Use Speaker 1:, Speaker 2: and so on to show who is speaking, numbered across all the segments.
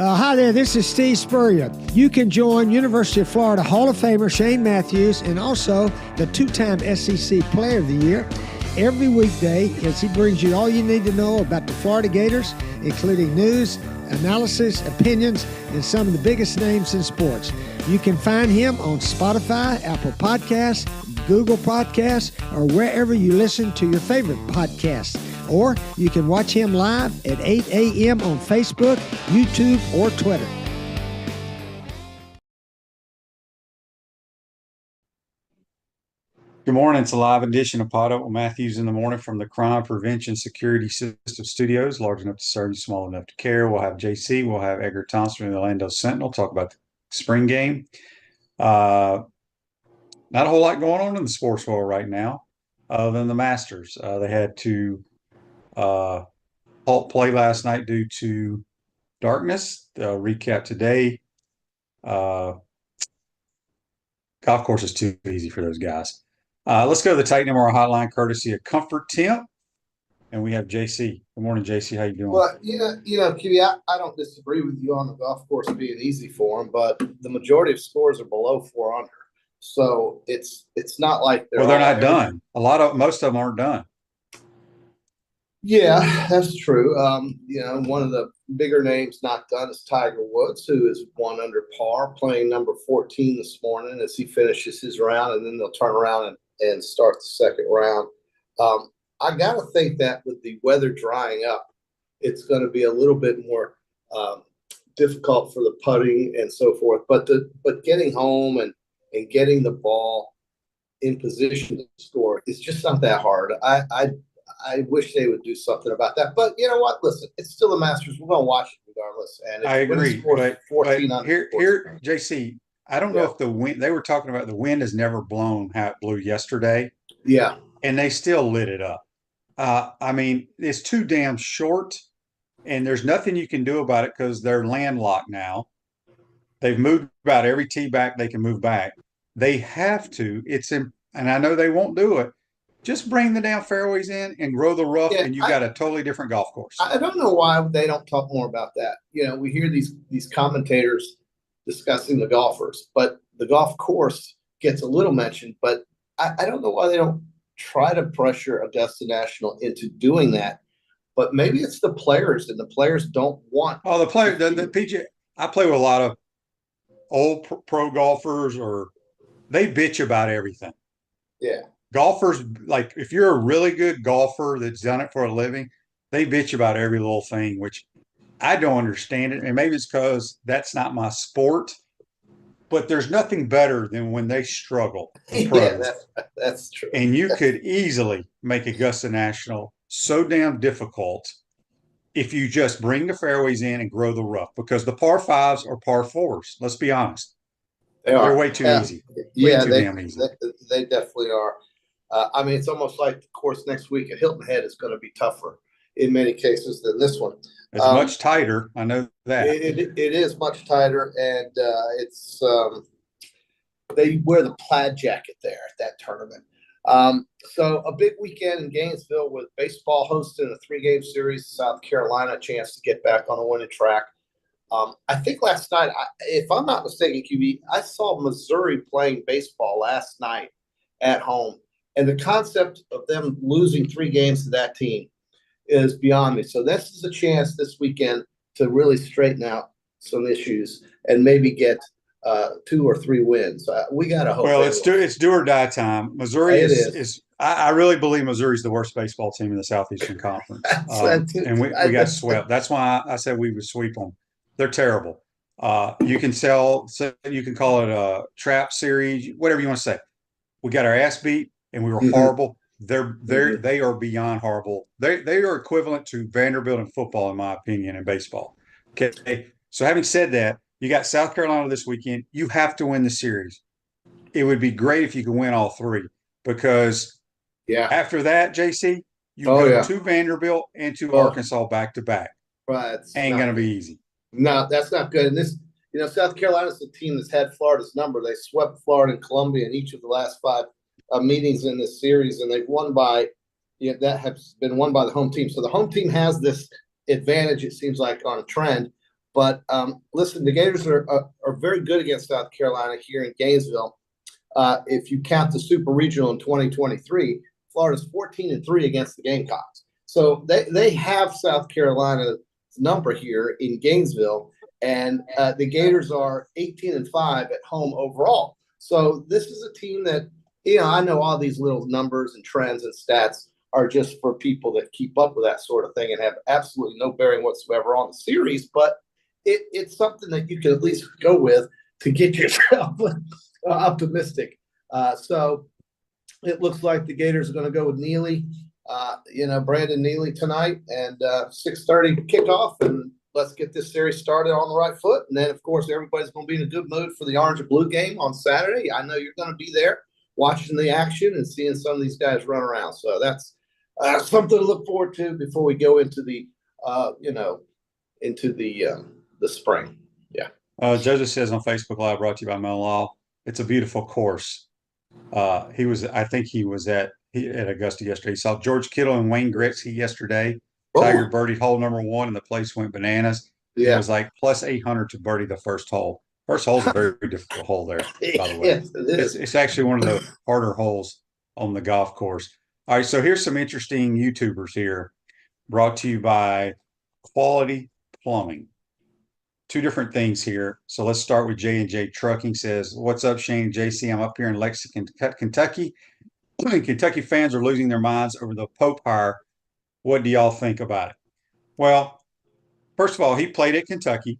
Speaker 1: Hi there, this is Steve Spurrier. You can join University of Florida Hall of Famer Shane Matthews and also the two-time SEC Player of the Year every weekday as he brings you all you need to know about the Florida Gators, including news, analysis, opinions, and some of the biggest names in sports. You can find him on Spotify, Apple Podcasts, Google Podcasts, or wherever you listen to your favorite podcasts. Or you can watch him live at 8 a.m. on Facebook, YouTube, or Twitter.
Speaker 2: Good morning. It's a live edition of PodUp with Matthews in the morning from the Crime Prevention Security System Studios, large enough to serve you, small enough to care. We'll have JC, we'll have Edgar Thompson from the Orlando Sentinel talk about the spring game. Not a whole lot going on in the sports world right now, other than the Masters. They had to halt play last night due to darkness. Recap today. Golf course is too easy for those guys. Let's go to the Titan MR hotline, courtesy of Comfort Temp, and we have JC. Good morning, JC. How you doing?
Speaker 3: Well, QB, I don't disagree with you on the golf course being easy for them, but the majority of scores are below 4 under, so it's not like
Speaker 2: they're not done. Most of them aren't done.
Speaker 3: Yeah, that's true. One of the bigger names not done is Tiger Woods, who is 1 under par, playing number 14 this morning as he finishes his round, and then they'll turn around and start the second round. I got to think that with the weather drying up, it's going to be a little bit more difficult for the putting and so forth. But getting home and getting the ball in position to score is just not that hard. I wish they would do something about that. But you know what? Listen, it's still the Masters. We're going to watch it regardless. And
Speaker 2: I agree. But here, JC, I don't know if the wind, they were talking about the wind has never blown how it blew yesterday.
Speaker 3: Yeah.
Speaker 2: And they still lit it up. I mean, it's too damn short, and there's nothing you can do about it because they're landlocked now. They've moved about every tee back they can move back. They have to. And I know they won't do it. Just bring the damn fairways in and grow the rough, and you got a totally different golf course.
Speaker 3: I don't know why they don't talk more about that. We hear these commentators discussing the golfers, but the golf course gets a little mention. But I don't know why they don't try to pressure Augusta National into doing that. But maybe it's the players, and the players don't want.
Speaker 2: Oh, the player, the PGA. I play with a lot of old pro golfers, or they bitch about everything.
Speaker 3: Yeah.
Speaker 2: Golfers, like if you're a really good golfer that's done it for a living, they bitch about every little thing, which I don't understand it. And maybe it's because that's not my sport, but there's nothing better than when they struggle.
Speaker 3: Yeah, that's true.
Speaker 2: And you could easily make Augusta National so damn difficult if you just bring the fairways in and grow the rough, because the par fives are par fours. Let's be honest. They're way too easy. Way too damn easy.
Speaker 3: They definitely are. I mean, it's almost like the course next week at Hilton Head is going to be tougher in many cases than this one.
Speaker 2: It's much tighter. I know that.
Speaker 3: It is much tighter, and it's they wear the plaid jacket there at that tournament. So a big weekend in Gainesville with baseball hosting a 3-game series. South Carolina, a chance to get back on a winning track. I think last night, if I'm not mistaken, QB, I saw Missouri playing baseball last night at home. And the concept of them losing 3 games to that team is beyond me. So this is a chance this weekend to really straighten out some issues and maybe get 2 or 3 wins. We got to hope.
Speaker 2: Well, it's do or die time. Missouri is I really believe Missouri's the worst baseball team in the Southeastern Conference. And we got swept. That's why I said we would sweep them. They're terrible. You can call it a trap series, whatever you want to say. We got our ass beat. And we were horrible. They are beyond horrible. They are equivalent to Vanderbilt in football, in my opinion, in baseball. Okay. So having said that, you got South Carolina this weekend. You have to win the series. It would be great if you could win all 3, because after that, JC, you go to Vanderbilt and to Arkansas back to back.
Speaker 3: Right.
Speaker 2: Ain't gonna be easy.
Speaker 3: No, that's not good. And this, South Carolina's the team that's had Florida's number. They swept Florida and Columbia in each of the last 5 meetings in this series, and they've won by that has been won by the home team. So the home team has this advantage, it seems like, on a trend. But listen, the Gators are very good against South Carolina here in Gainesville. If you count the Super Regional in 2023, Florida's 14-3 against the Gamecocks. So they have South Carolina's number here in Gainesville, and the Gators are 18-5 at home overall. So this is a team that, I know all these little numbers and trends and stats are just for people that keep up with that sort of thing and have absolutely no bearing whatsoever on the series, but it's something that you can at least go with to get yourself optimistic. So it looks like the Gators are going to go with Neely, Brandon Neely tonight, and 6:30 kickoff, and let's get this series started on the right foot. And then, of course, everybody's going to be in a good mood for the orange and blue game on Saturday. I know you're going to be there watching the action and seeing some of these guys run around. So that's something to look forward to before we go into the spring. Yeah.
Speaker 2: Joseph says on Facebook Live, brought to you by Mel Law, it's a beautiful course. I think he was at Augusta yesterday. He saw George Kittle and Wayne Gretzky yesterday. Tiger birdied hole number 1, and the place went bananas. Yeah. It was like plus 800 to birdie the first hole. First hole's a very difficult hole there, by the way. Yes, it's actually one of the harder holes on the golf course. All right, so here's some interesting YouTubers here, brought to you by Quality Plumbing. 2 different things here. So let's start with J&J Trucking. Says, what's up, Shane and JC? I'm up here in Lexington, Kentucky. Kentucky fans are losing their minds over the Pope hire. What do y'all think about it? Well, first of all, he played at Kentucky,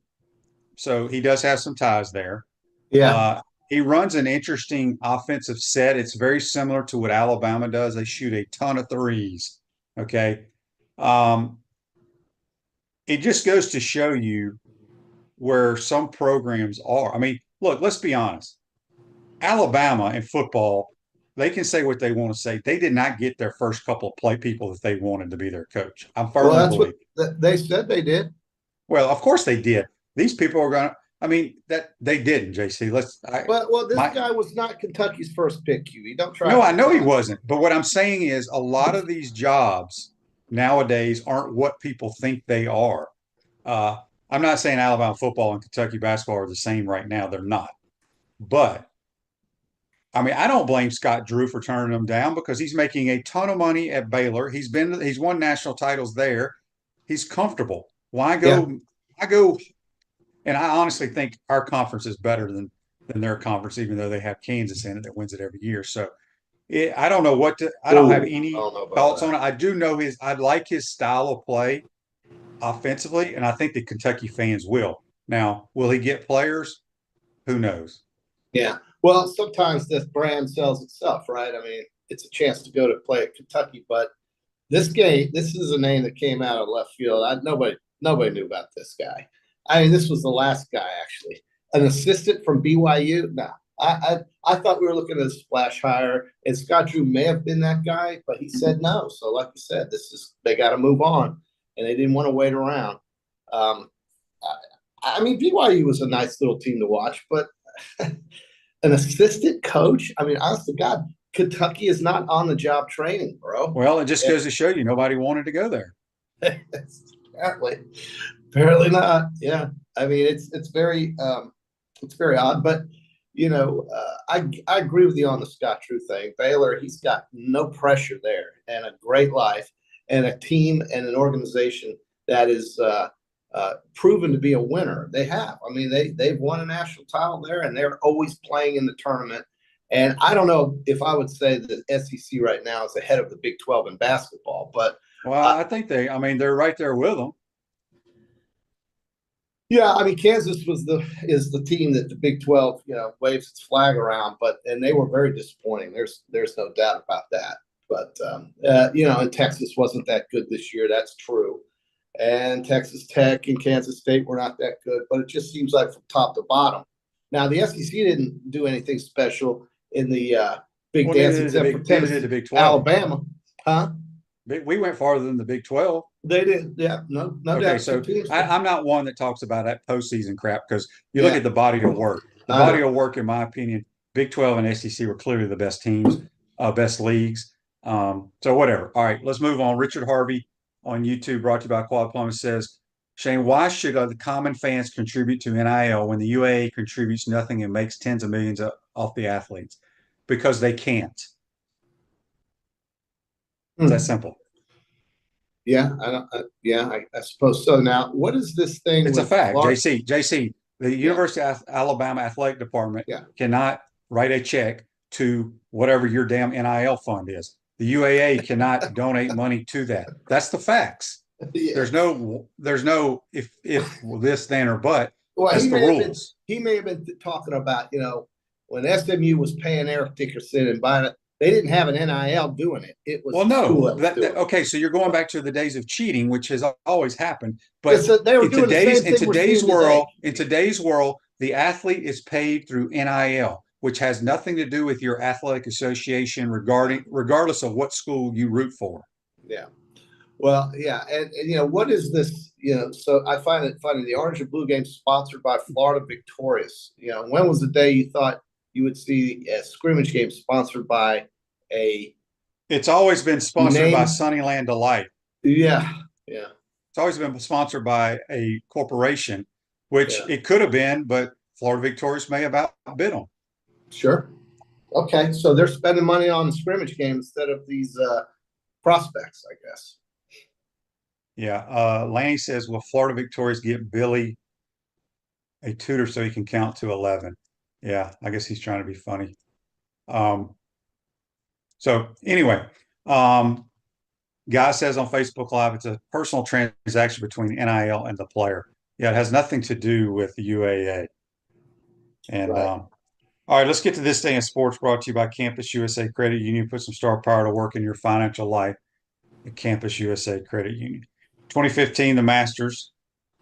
Speaker 2: so he does have some ties there. Yeah. He runs an interesting offensive set. It's very similar to what Alabama does. They shoot a ton of threes. Okay. It just goes to show you where some programs are. I mean, look, let's be honest. Alabama in football, they can say what they want to say. They did not get their first couple of play people that they wanted to be their coach. I'm firmly believe.
Speaker 3: What they said they did.
Speaker 2: Well, of course they did. These people are going to. I mean, that they didn't, JC. This
Speaker 3: guy was not Kentucky's first pick, QE. Don't try.
Speaker 2: No, I know he wasn't. But what I'm saying is a lot of these jobs nowadays aren't what people think they are. I'm not saying Alabama football and Kentucky basketball are the same right now. They're not. But, I mean, I don't blame Scott Drew for turning them down because he's making a ton of money at Baylor. He's won national titles there. He's comfortable. Why go? Yeah. And I honestly think our conference is better than their conference, even though they have Kansas in it that wins it every year. So I don't know I don't have any thoughts on it. I do know I like his style of play offensively, and I think the Kentucky fans will. Now, will he get players? Who knows?
Speaker 3: Yeah. Well, sometimes this brand sells itself, right? I mean, it's a chance to go to play at Kentucky, but this is a name that came out of left field. Nobody knew about this guy. I mean, this was the last guy, actually. An assistant from BYU? No. I thought we were looking at a splash hire, and Scott Drew may have been that guy, but he said no. So, like you said, they got to move on, and they didn't want to wait around. I mean, BYU was a nice little team to watch, but an assistant coach? I mean, honest to God, Kentucky is not on the job training, bro.
Speaker 2: Well, it just goes to show you nobody wanted to go there.
Speaker 3: Apparently not. Yeah. I mean, it's very odd, but I agree with you on the Scott Drew thing. Baylor, he's got no pressure there and a great life and a team and an organization that is proven to be a winner. They have. I mean, they've won a national title there, and they're always playing in the tournament. And I don't know if I would say that SEC right now is ahead of the Big 12 in basketball, but
Speaker 2: I think they're right there with them.
Speaker 3: Yeah, I mean, Kansas is the team that the Big 12, waves its flag around, and they were very disappointing. There's no doubt about that. But and Texas wasn't that good this year. That's true. And Texas Tech and Kansas State were not that good. But it just seems like from top to bottom. Now the SEC didn't do anything special in the Big Dance except for Tennessee, the Big 12. Alabama, huh?
Speaker 2: We went farther than the Big 12.
Speaker 3: They did, yeah, no doubt.
Speaker 2: Okay, so I'm not one that talks about that postseason crap because you look at the body of work. The body of work, in my opinion, Big 12 and SEC were clearly the best teams, best leagues. So whatever. All right, let's move on. Richard Harvey on YouTube, brought to you by Quad Plumbing, says Shane, why should the common fans contribute to NIL when the UAA contributes nothing and makes tens of millions off the athletes? Because they can't. It's that simple.
Speaker 3: Yeah, I suppose so. Now, what is this thing?
Speaker 2: It's a fact. JC, the University of Alabama Athletic Department cannot write a check to whatever your damn NIL fund is. The UAA cannot donate money to that. That's the facts. Yeah. There's no if this, then, or but. Well, that's the rules.
Speaker 3: He may have been talking about, when SMU was paying Eric Dickerson and buying it, they didn't have an NIL doing it. It was
Speaker 2: okay. So you're going back to the days of cheating, which has always happened. But
Speaker 3: in today's
Speaker 2: world, the athlete is paid through NIL, which has nothing to do with your athletic association, regardless of what school you root for.
Speaker 3: Yeah. Well, yeah, and what is this? So I find it funny. The Orange and Blue game sponsored by Florida Victorious. When was the day you thought you would see a scrimmage game sponsored by a?
Speaker 2: It's always been sponsored by Sunnyland Delight.
Speaker 3: Yeah.
Speaker 2: It's always been sponsored by a corporation, which it could have been, but Florida Victorious may have outbid them.
Speaker 3: Sure. Okay, so they're spending money on the scrimmage game instead of these prospects, I guess.
Speaker 2: Yeah. Laney says, will Florida Victorious get Billy a tutor so he can count to 11? Yeah, I guess he's trying to be funny. So anyway, Guy says on Facebook Live, it's a personal transaction between NIL and the player. Yeah, it has nothing to do with the UAA. And all right, let's get to this day in sports, brought to you by Campus USA Credit Union. Put some star power to work in your financial life at Campus USA Credit Union. 2015, the Masters.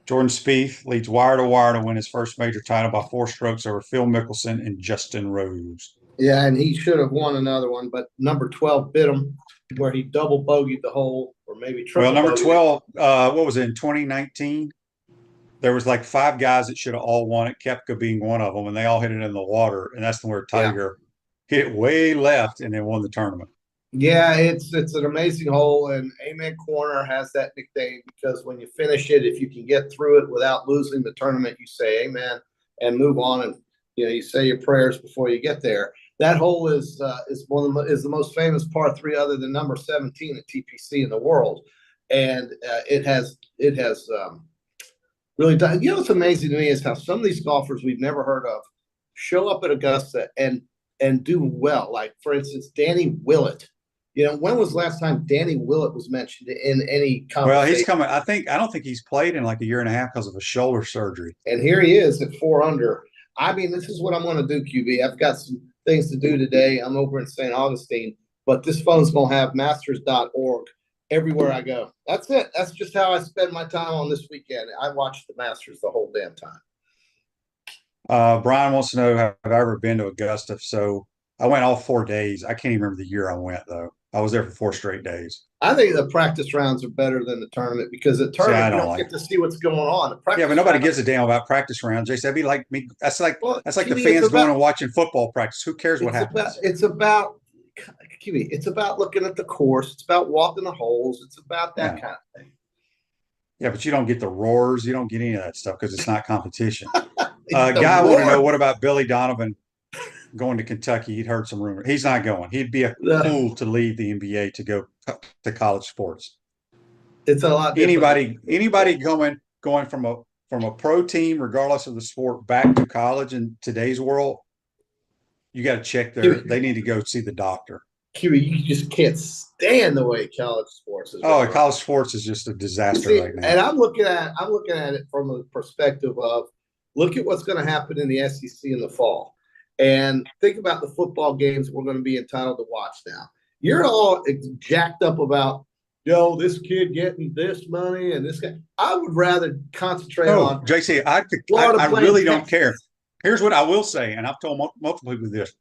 Speaker 2: Jordan Spieth leads wire to wire to win his first major title by 4 strokes over Phil Mickelson and Justin Rose.
Speaker 3: Yeah, and he should have won another one, but number 12 bit him where he double bogeyed the hole, or maybe triple.
Speaker 2: Well, number 12, what was it, in 2019? There was like 5 guys that should have all won it, Koepka being one of them, and they all hit it in the water, and that's where Tiger hit it way left and then won the tournament.
Speaker 3: Yeah, it's an amazing hole, and Amen Corner has that nickname because when you finish it, if you can get through it without losing the tournament, you say amen and move on, and you say your prayers before you get there. That hole is the most famous par 3 other than number 17 at TPC in the world, and it has really done. What's amazing to me is how some of these golfers we've never heard of show up at Augusta and do well. Like, for instance, Danny Willett. When was the last time Danny Willett was mentioned in any conversation?
Speaker 2: Well, he's coming. I don't think he's played in like a year and a half because of a shoulder surgery.
Speaker 3: And here he is at 4 under. I mean, this is what I'm going to do, QB. I've got some things to do today. I'm over in St. Augustine, but this phone's going to have masters.org everywhere I go. That's it. That's just how I spend my time on this weekend. I watch the Masters the whole damn time.
Speaker 2: Brian wants to know, have I ever been to Augusta? So I went all 4 days. I can't even remember the year I went, though. I was there for 4 straight days.
Speaker 3: I think the practice rounds are better than the tournament because the tournament you don't get to see what's going on.
Speaker 2: Yeah, but nobody gives a damn about practice rounds. Jason, that'd be like me. That's like the fans going and watching football practice. Who cares what happens?
Speaker 3: It's about looking at the course. It's about walking the holes. It's about that kind of thing.
Speaker 2: Yeah, but you don't get the roars. You don't get any of that stuff because it's not competition. Guy want to know, what about Billy Donovan going to Kentucky? He'd heard some rumors. He's not going. He'd be a fool to leave the NBA to go to college sports.
Speaker 3: It's a lot.
Speaker 2: Anybody going from a pro team, regardless of the sport, back to college in today's world, you got to check they need to go see the doctor.
Speaker 3: You just can't stand the way college sports is.
Speaker 2: Oh, college sports is just a disaster right now.
Speaker 3: And I'm looking at it from a perspective of, look at what's going to happen in the SEC in the fall. And think about the football games we're going to be entitled to watch now. You're all jacked up about, this kid getting this money and this guy. I would rather concentrate on
Speaker 2: JC. I really don't care. Here's what I will say, and I've told multiple people this.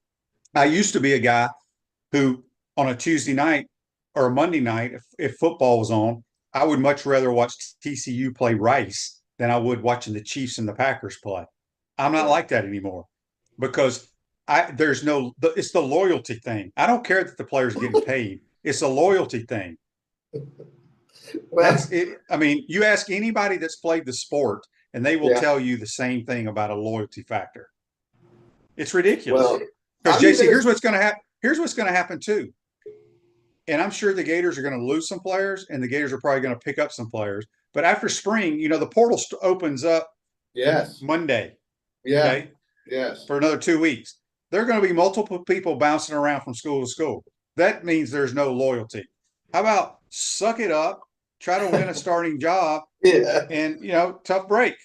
Speaker 2: I used to be a guy who, on a Tuesday night or a Monday night, if football was on, I would much rather watch TCU play Rice than I would watching the Chiefs and the Packers play. I'm not like that anymore. Because it's the loyalty thing. I don't care that the players are getting paid. It's a loyalty thing.
Speaker 3: Well,
Speaker 2: That's it. I mean, you ask anybody that's played the sport, and they will tell you the same thing about a loyalty factor. It's ridiculous.
Speaker 3: Well,
Speaker 2: Because JC, here's what's going to happen. Here's what's going to happen too. And I'm sure the Gators are going to lose some players, and the Gators are probably going to pick up some players. But after spring, the portal opens up.
Speaker 3: Yes.
Speaker 2: Monday.
Speaker 3: Yeah.
Speaker 2: Okay?
Speaker 3: Yes.
Speaker 2: For another 2 weeks. There are going to be multiple people bouncing around from school to school. That means there's no loyalty. How about suck it up, try to win a starting job, and tough break.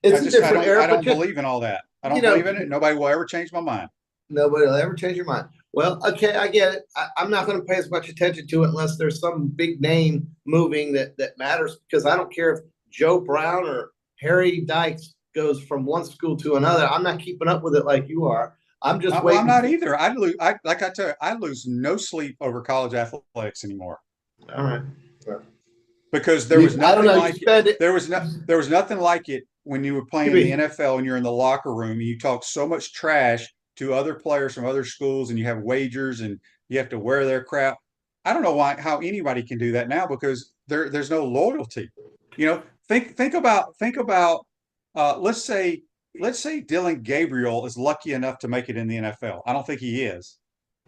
Speaker 3: It's a different era.
Speaker 2: I don't believe in all that. I don't believe in it. Nobody will ever change my mind.
Speaker 3: Nobody will ever change your mind. Well, okay, I get it. I'm not going to pay as much attention to it unless there's some big name moving that matters, because I don't care if Joe Brown or Harry Dykes goes from one school to another. I'm not keeping up with it like you are. I'm just waiting.
Speaker 2: I'm not either. I lose no sleep over college athletics anymore.
Speaker 3: All right.
Speaker 2: Because there was nothing like it. There was nothing like it when you were playing in the NFL and you're in the locker room and you talk so much trash to other players from other schools and you have wagers and you have to wear their crap. I don't know how anybody can do that now, because there's no loyalty. Think about let's say Dylan Gabriel is lucky enough to make it in the NFL. I don't think he is.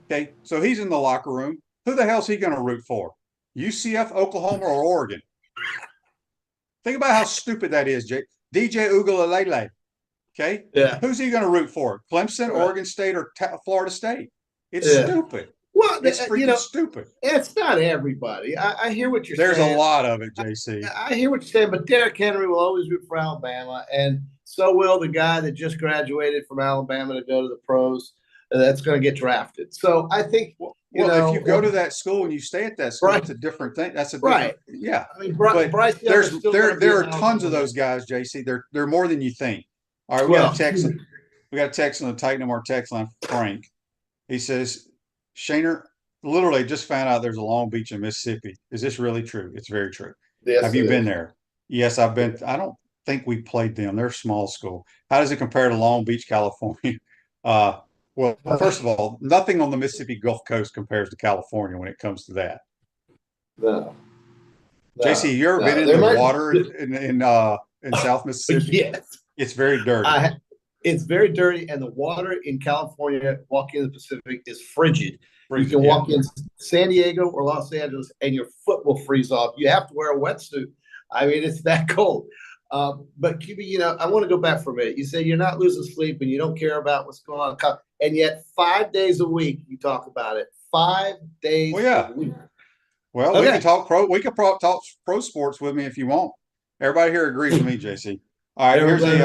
Speaker 2: Okay, so he's in the locker room. Who the hell's he going to root for? UCF, Oklahoma, or Oregon? Think about how stupid that is, DJ Uiagalelei. Okay, who's he going to root for? Clemson, Oregon State, or Florida State? It's stupid.
Speaker 3: Well,
Speaker 2: it's freaking stupid.
Speaker 3: It's not everybody. I hear what you're saying.
Speaker 2: There's a lot of it, JC.
Speaker 3: I hear what you're saying, but Derrick Henry will always root for Alabama, and so will the guy that just graduated from Alabama to go to the pros. That's going to get drafted. So I think,
Speaker 2: if you go to that school and you stay at that school, it's a different thing. That's a different, yeah.
Speaker 3: I mean, Bryce
Speaker 2: there are tons of those guys, JC. They're more than you think. All right, we got a text. We got a text on the Titan More text line. Frank, he says, Shaner, literally just found out there's a Long Beach in Mississippi. Is this really true? It's very true.
Speaker 3: Yes,
Speaker 2: have you been there? Yes, I've been. I don't think we played them. They're a small school. How does it compare to Long Beach, California? Well, first of all, nothing on the Mississippi Gulf Coast compares to California when it comes to that.
Speaker 3: No.
Speaker 2: JC, you ever been in the water in South Mississippi?
Speaker 3: Yes.
Speaker 2: It's very dirty.
Speaker 3: It's very dirty, and the water in California, walking in the Pacific, is frigid. You can walk in San Diego or Los Angeles, and your foot will freeze off. You have to wear a wetsuit. I mean, it's that cold. But QB, I want to go back for a minute. You say you're not losing sleep and you don't care about what's going on, and yet 5 days a week you talk about it. 5 days a week.
Speaker 2: Well, we can talk pro. We can talk pro sports with me if you want. Everybody here agrees with me, JC. All right, here's the.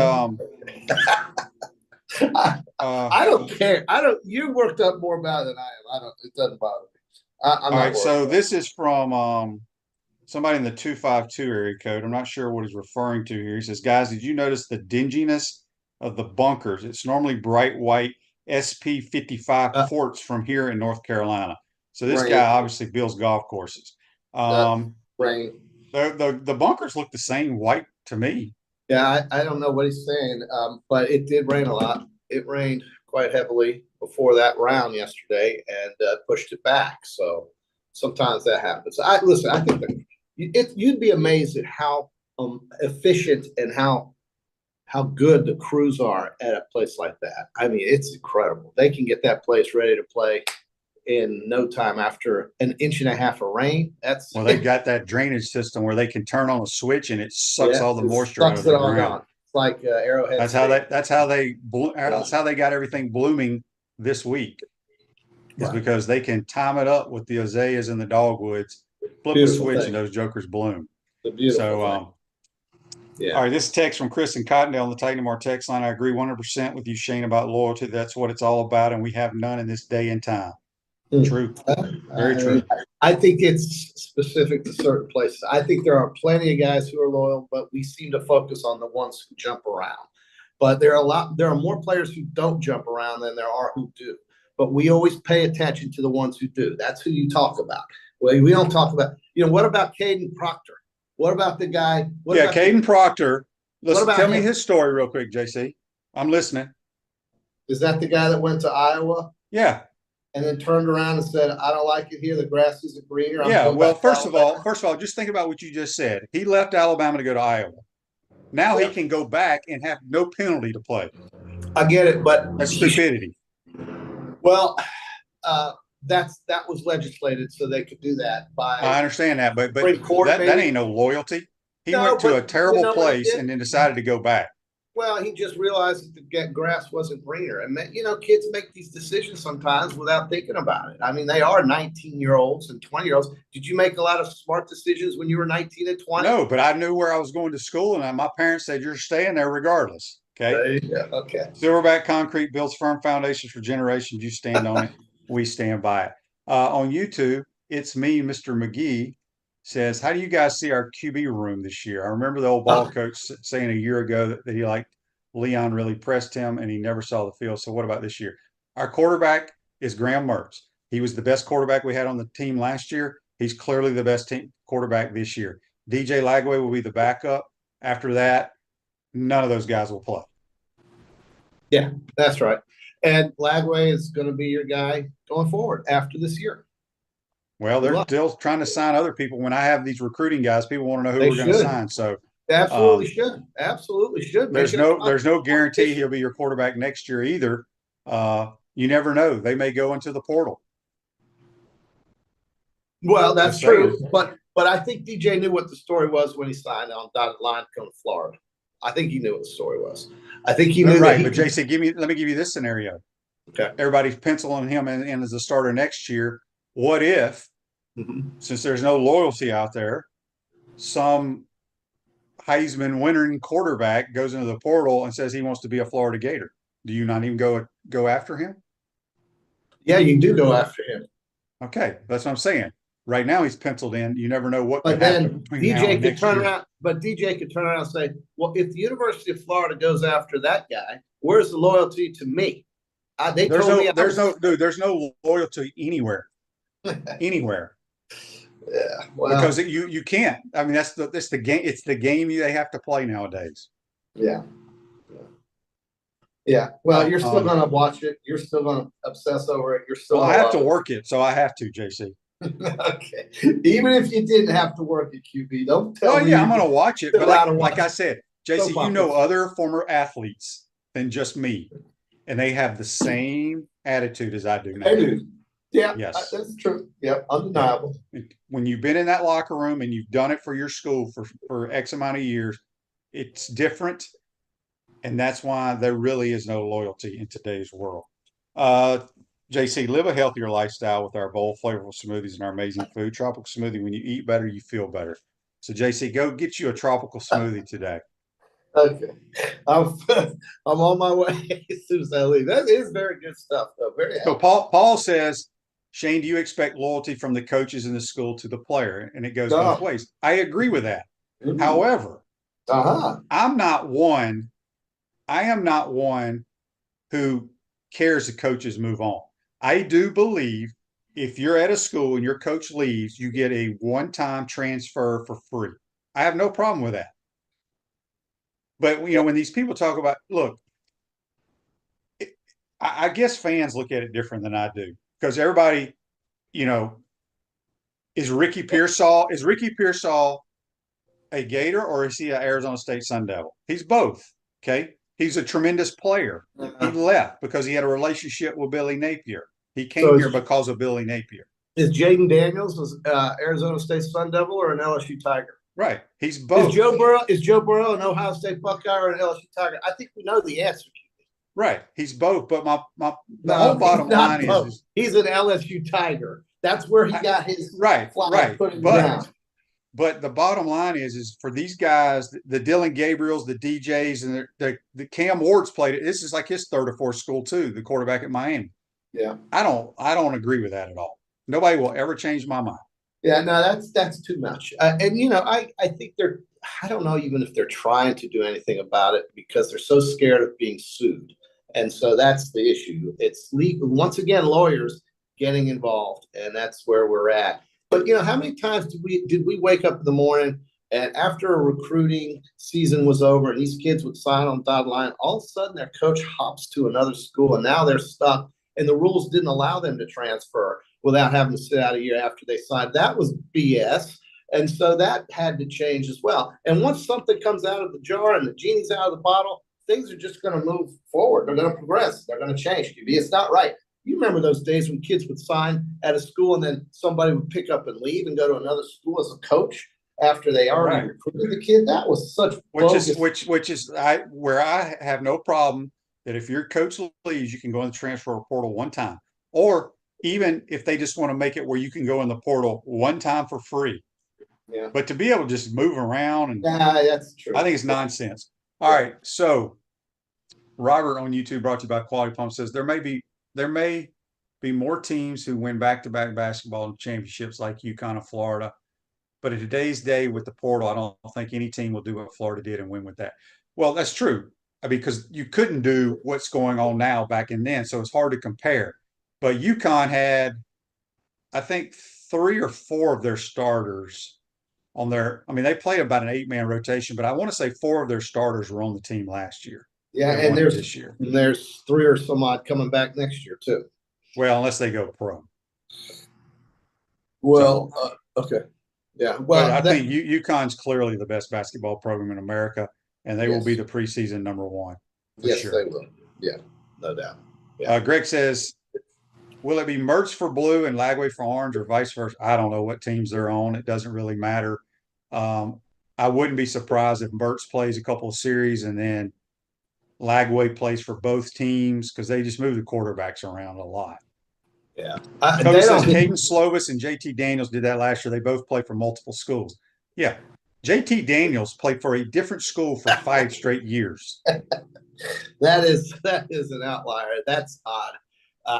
Speaker 3: I don't care. You worked up more about it than I am. It doesn't bother me.
Speaker 2: All right, so this is from somebody in the 252 area code. I'm not sure what he's referring to here. He says, guys, did you notice the dinginess of the bunkers? It's normally bright white SP55 ports from here in North Carolina. So this guy obviously builds golf courses. The bunkers look the same white to me.
Speaker 3: Yeah, I don't know what he's saying, but it did rain a lot. It rained quite heavily before that round yesterday and pushed it back. So sometimes that happens. I think that you'd be amazed at how efficient and how good the crews are at a place like that. I mean, it's incredible. They can get that place ready to play in no time after an inch and a half of rain.
Speaker 2: They've got that drainage system where they can turn on a switch and it sucks all the moisture out of the ground.
Speaker 3: It's like Arrowhead.
Speaker 2: That's how they got everything blooming this week. Is because they can time it up with the azaleas and the dogwoods, flip the switch, and those jokers bloom.
Speaker 3: The beautiful thing.
Speaker 2: All right, this text from Chris in Cottondale on the Titan More text line. I agree 100% with you, Shane, about loyalty. That's what it's all about, and we have none in this day and time. True. Very true.
Speaker 3: I think it's specific to certain places. I think there are plenty of guys who are loyal, but we seem to focus on the ones who jump around. But there are more players who don't jump around than there are who do. But we always pay attention to the ones who do. That's who you talk about. Well, we don't talk about, what about Caden Proctor? What about the guy?
Speaker 2: Caden Proctor. Tell me his story real quick, JC. I'm listening.
Speaker 3: Is that the guy that went to Iowa?
Speaker 2: Yeah.
Speaker 3: and then turned around and said, "I don't like it here. The grass isn't greener."
Speaker 2: Yeah. Well, first of all, just think about what you just said. He left Alabama to go to Iowa. Now he can go back and have no penalty to play.
Speaker 3: I get it, but
Speaker 2: that's stupidity.
Speaker 3: Well, that was legislated so they could do that by.
Speaker 2: I understand that, but that ain't no loyalty. He went to a terrible place and then decided to go back.
Speaker 3: Well, he just realized that the grass wasn't greener. And, kids make these decisions sometimes without thinking about it. I mean, they are 19-year-olds and 20-year-olds. Did you make a lot of smart decisions when you were 19 and 20?
Speaker 2: No, but I knew where I was going to school, and my parents said, you're staying there regardless. Okay?
Speaker 3: Yeah, okay.
Speaker 2: Silverback Concrete builds firm foundations for generations. You stand on it. We stand by it. On YouTube, it's me, Mr. McGee, says, how do you guys see our QB room this year? I remember the old ball coach saying a year ago that he liked Leon really pressed him and he never saw the field. So what about this year? Our quarterback is Graham Mertz. He was the best quarterback we had on the team last year. He's clearly the best quarterback this year. DJ Lagway will be the backup. After that, none of those guys will play.
Speaker 3: Yeah, that's right. And Lagway is going to be your guy going forward after this year.
Speaker 2: Well, they're still trying to sign other people. When I have these recruiting guys, people want to know who we're going to sign. So
Speaker 3: absolutely should.
Speaker 2: There's no guarantee he'll be your quarterback next year either. You never know. They may go into the portal.
Speaker 3: Well, that's true. But I think DJ knew what the story was when he signed on dotted line to come to Florida. I think he knew what the story was. I think he knew.
Speaker 2: Right, but JC, let me give you this scenario.
Speaker 3: Okay.
Speaker 2: Everybody's penciling him in as a starter next year. What if, since there's no loyalty out there, some Heisman winning quarterback goes into the portal and says he wants to be a Florida Gator? Do you not even go after him?
Speaker 3: Yeah, you do go after him.
Speaker 2: Okay, that's what I'm saying. Right now he's penciled in. You never know what.
Speaker 3: But then DJ could turn around. But DJ could turn around and say, "Well, if the University of Florida goes after that guy, where's the loyalty to me?"
Speaker 2: There's no loyalty anywhere. Anywhere.
Speaker 3: Yeah, well,
Speaker 2: because you can't. I mean, that's the game. It's the game they have to play nowadays.
Speaker 3: Yeah. Well, you're still gonna watch it. You're still gonna obsess over it. You're still.
Speaker 2: Well, I have to work it, so I have to, JC.
Speaker 3: Okay. Even if you didn't have to work at QB, don't tell me.
Speaker 2: Oh yeah, I'm gonna watch it. But like I said, JC, you know other former athletes than just me, and they have the same attitude as I do now.
Speaker 3: They do. Yeah,
Speaker 2: yes,
Speaker 3: that's true. Yep, undeniable.
Speaker 2: When you've been in that locker room and you've done it for your school for X amount of years, it's different, and that's why there really is no loyalty in today's world. JC, live a healthier lifestyle with our bold, flavorful smoothies and our amazing food. Tropical smoothie. When you eat better, you feel better. So, JC, go get you a tropical smoothie today.
Speaker 3: Okay, I'm on my way as soon as I leave. That is very good stuff, though. Very.
Speaker 2: So Paul says, Shane, do you expect loyalty from the coaches in the school to the player? And it goes both ways. I agree with that. However, I am not one who cares if coaches move on. I do believe if you're at a school and your coach leaves, you get a one-time transfer for free. I have no problem with that. But, when these people talk about, look, I guess fans look at it different than I do. Because everybody, is Ricky Pearsall a Gator or is he an Arizona State Sun Devil? He's both. Okay. He's a tremendous player. He left because he had a relationship with Billy Napier. He came here because of Billy Napier.
Speaker 3: Is Jaden Daniels Arizona State Sun Devil or an LSU Tiger?
Speaker 2: Right. He's both.
Speaker 3: Is Joe Burrow an Ohio State Buckeye or an LSU Tiger? I think we know the answer.
Speaker 2: Right. He's both. But the whole bottom line is
Speaker 3: he's an LSU Tiger. That's where he got his
Speaker 2: right. But the bottom line is for these guys, the Dylan Gabriels, the DJs, and the Cam Ward's played it. This is like his third or fourth school too. The quarterback at Miami.
Speaker 3: Yeah.
Speaker 2: I don't agree with that at all. Nobody will ever change my mind.
Speaker 3: Yeah, no, that's too much. And I think I don't know even if they're trying to do anything about it because they're so scared of being sued. And so that's the issue. It's legal. Once again, lawyers getting involved, and that's where we're at. But how many times did we wake up in the morning and after a recruiting season was over and these kids would sign on the dotted line, all of a sudden their coach hops to another school and now they're stuck and the rules didn't allow them to transfer without having to sit out a year after they signed. That was BS. And so that had to change as well. And once something comes out of the jar and the genie's out of the bottle, things are just going to move forward. They're going to progress. They're going to change. It's not right. You remember those days when kids would sign at a school and then somebody would pick up and leave and go to another school as a coach after they already recruited the kid? That was such
Speaker 2: which is where I have no problem that if your coach leaves, you can go in the transfer portal one time, or even if they just want to make it where you can go in the portal one time for free.
Speaker 3: Yeah.
Speaker 2: But to be able to just move around and
Speaker 3: that's true.
Speaker 2: I think it's nonsense. All right. So Robert on YouTube, brought to you by Quality Pump, says there may be more teams who win back-to-back basketball championships like UConn and Florida. But in today's day with the portal, I don't think any team will do what Florida did and win with that. Well, that's true, because you couldn't do what's going on now back in then, so it's hard to compare. But UConn had, I think, 3 or 4 of their starters on their – I mean, they played about an 8-man rotation, but I want to say 4 of their starters were on the team last year.
Speaker 3: Yeah, and there's 3 or some odd coming back next year too.
Speaker 2: Well, unless they go pro.
Speaker 3: Well, okay. Yeah. Well,
Speaker 2: I think UConn's clearly the best basketball program in America, and they will be the preseason number 1.
Speaker 3: Yes,
Speaker 2: sure.
Speaker 3: They will. Yeah, no doubt. Yeah.
Speaker 2: Greg says, will it be Mertz for blue and Lagway for orange, or vice versa? I don't know what teams they're on. It doesn't really matter. I wouldn't be surprised if Mertz plays a couple of series and then Lagway plays for both teams, because they just move the quarterbacks around a lot.
Speaker 3: Yeah.
Speaker 2: Coach says Caden Slovis and JT Daniels did that last year. They both play for multiple schools. Yeah. JT Daniels played for a different school for 5 straight years.
Speaker 3: That is an outlier. That's odd.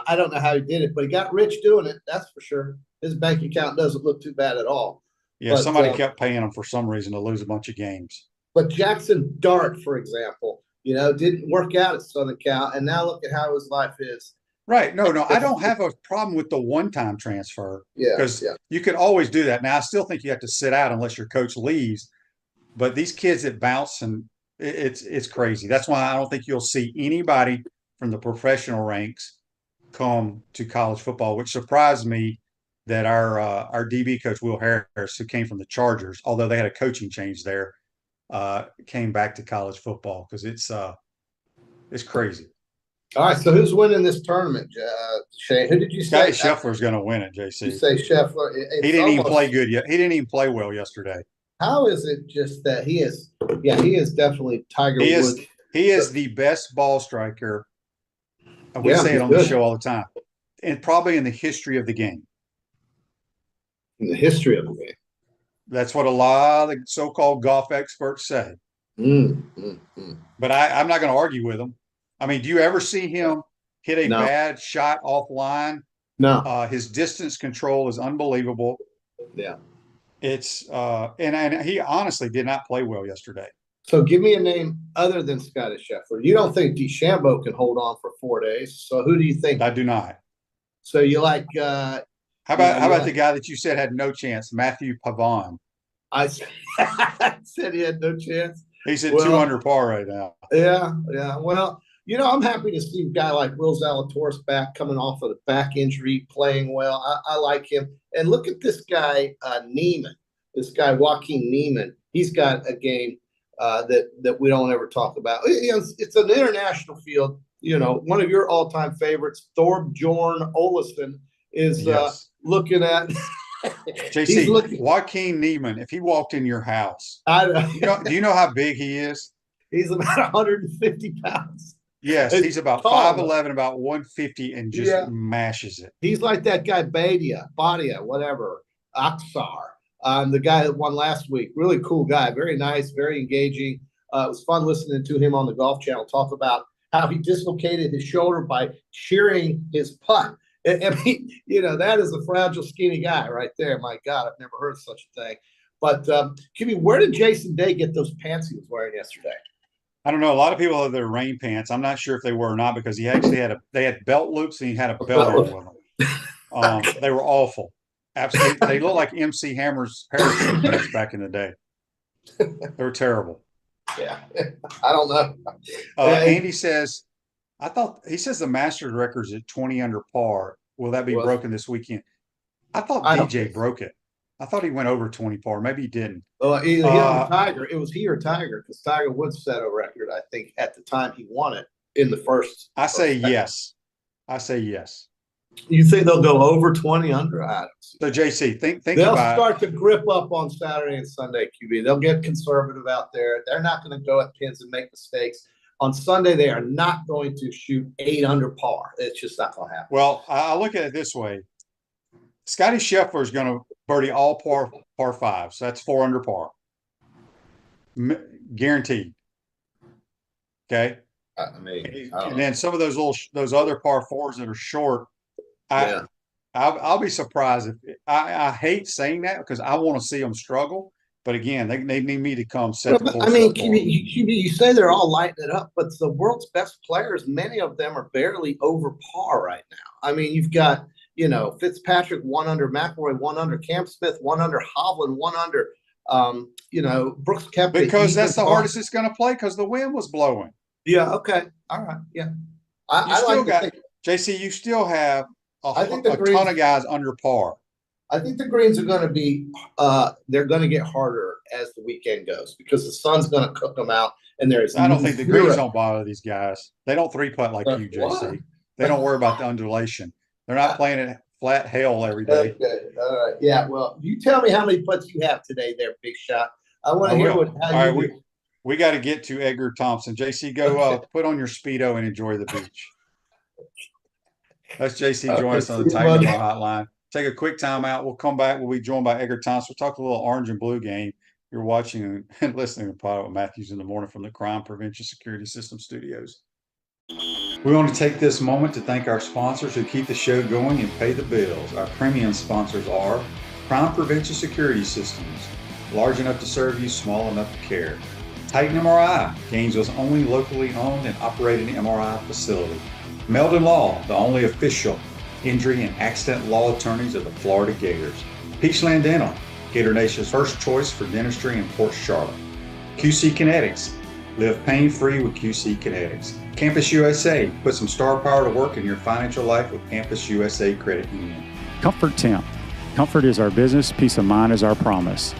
Speaker 3: I don't know how he did it, but he got rich doing it. That's for sure. His bank account doesn't look too bad at all.
Speaker 2: Yeah, but somebody kept paying him for some reason to lose a bunch of games.
Speaker 3: But Jackson Dart, for example, didn't work out at Southern Cal, and now look at how his life is.
Speaker 2: Right. No, I don't have a problem with the one-time transfer, because you can always do that. Now, I still think you have to sit out unless your coach leaves, but these kids that bounce, and it's crazy. That's why I don't think you'll see anybody from the professional ranks come to college football, which surprised me that our DB coach, Will Harris, who came from the Chargers, although they had a coaching change there, came back to college football, because it's crazy.
Speaker 3: All right, so who's winning this tournament, Shane? Who did you say?
Speaker 2: Scotty Scheffler's going to win it, JC.
Speaker 3: You say Scheffler.
Speaker 2: He didn't even play good yet. He didn't even play well yesterday.
Speaker 3: How is it just that he is definitely Tiger Woods.
Speaker 2: He is the best ball striker. We say it on the show all the time, and probably in the history of the game.
Speaker 3: In the history of the game.
Speaker 2: That's what a lot of the so-called golf experts say. But I'm not going to argue with them. I mean, do you ever see him hit a bad shot offline?
Speaker 3: No.
Speaker 2: His distance control is unbelievable.
Speaker 3: Yeah.
Speaker 2: It's and he honestly did not play well yesterday.
Speaker 3: So give me a name other than Scotty Scheffler. You don't think DeChambeau can hold on for 4 days. So who do you think?
Speaker 2: I do not.
Speaker 3: So you like
Speaker 2: how about the guy that you said had no chance, Matthew Pavon?
Speaker 3: I said he had no chance.
Speaker 2: He's at 200 par right now.
Speaker 3: Yeah. Well, I'm happy to see a guy like Will Zalatoris back, coming off of the back injury, playing well. I like him. And look at this guy, Neiman. This guy, Joaquin Neiman. He's got a game that we don't ever talk about. It's an international field. One of your all-time favorites, Thorbjorn Olesen, is looking at
Speaker 2: JC, Joaquin Neiman, if he walked in your house, do you know how big he is?
Speaker 3: He's about 150 pounds.
Speaker 2: Yes, he's about 5'11", about 150, and just mashes it.
Speaker 3: He's like that guy Badia, whatever, Aksar, the guy that won last week. Really cool guy, very nice, very engaging. It was fun listening to him on the Golf Channel talk about how he dislocated his shoulder by shearing his putt. I mean, that is a fragile, skinny guy right there. My God, I've never heard of such a thing. But, Kimmy, where did Jason Day get those pants he was wearing yesterday?
Speaker 2: I don't know. A lot of people have their rain pants. I'm not sure if they were or not, because he actually they had belt loops, and he had a belt on with them. They were awful. Absolutely. They look like MC Hammer's parachute pants back in the day. They were terrible.
Speaker 3: Yeah. I don't know.
Speaker 2: Andy says, I thought he says the Masters record is at 20 under par. Will that be broken this weekend? I thought DJ broke it. I thought he went over 20 par. Maybe he didn't.
Speaker 3: Well, he or Tiger. It was he or Tiger, because Tiger Woods set a record, I think, at the time he won it in the first.
Speaker 2: I say yes. I say yes.
Speaker 3: You think they'll go over 20 under? I don't see.
Speaker 2: So JC, think
Speaker 3: they'll start to grip up on Saturday and Sunday, QB. They'll get conservative out there. They're not going to go at pins and make mistakes. On Sunday, they are not going to shoot 8 under par. It's just not going to happen.
Speaker 2: Well, I look at it this way. Scotty Scheffler is going to birdie all par fives. So that's 4 under par. Guaranteed. Okay.
Speaker 3: I mean,
Speaker 2: and then some of those other par fours that are short, I'll be surprised if I hate saying that because I want to see them struggle. But again, they need me to come set the course.
Speaker 3: I mean, you say they're all lighting it up, but the world's best players, many of them are barely over par right now. I mean, you've got, Fitzpatrick 1 under, McIlroy 1 under, Cam Smith 1 under, Hovland 1 under, Brooks Koepka.
Speaker 2: Because that's the hardest it's going to play because the wind was blowing.
Speaker 3: Yeah. Okay. All right. Yeah.
Speaker 2: JC, you still have a ton of guys under par.
Speaker 3: I think the greens are going to be they're going to get harder as the weekend goes because the sun's going to cook them out. And
Speaker 2: I don't think the greens don't bother these guys. They don't 3-putt like you, JC. What? They don't worry about the undulation. They're not playing in flat hail every day.
Speaker 3: Okay. All right. Yeah. Well, you tell me how many putts you have today there, Big Shot. I want to hear how you do.
Speaker 2: We got to get to Edgar Thompson. JC, go put on your Speedo and enjoy the beach. That's JC join us on the Tiger Hotline. Take a quick time out. We'll come back. We'll be joined by Edgar Thompson. We'll talk a little orange and blue game. You're watching and listening to PodUp with Matthews in the morning from the Crime Prevention Security System Studios. We want to take this moment to thank our sponsors who keep the show going and pay the bills. Our premium sponsors are Crime Prevention Security Systems, large enough to serve you, small enough to care. Titan MRI, Gainesville's only locally owned and operated MRI facility. Meldon Law, the only official injury and accident law attorneys of the Florida Gators. Peachland Dental, Gator Nation's first choice for dentistry in Port Charlotte. QC Kinetics, live pain-free with QC Kinetics. Campus USA, put some star power to work in your financial life with Campus USA Credit Union.
Speaker 4: Comfort Temp, comfort is our business, peace of mind is our promise.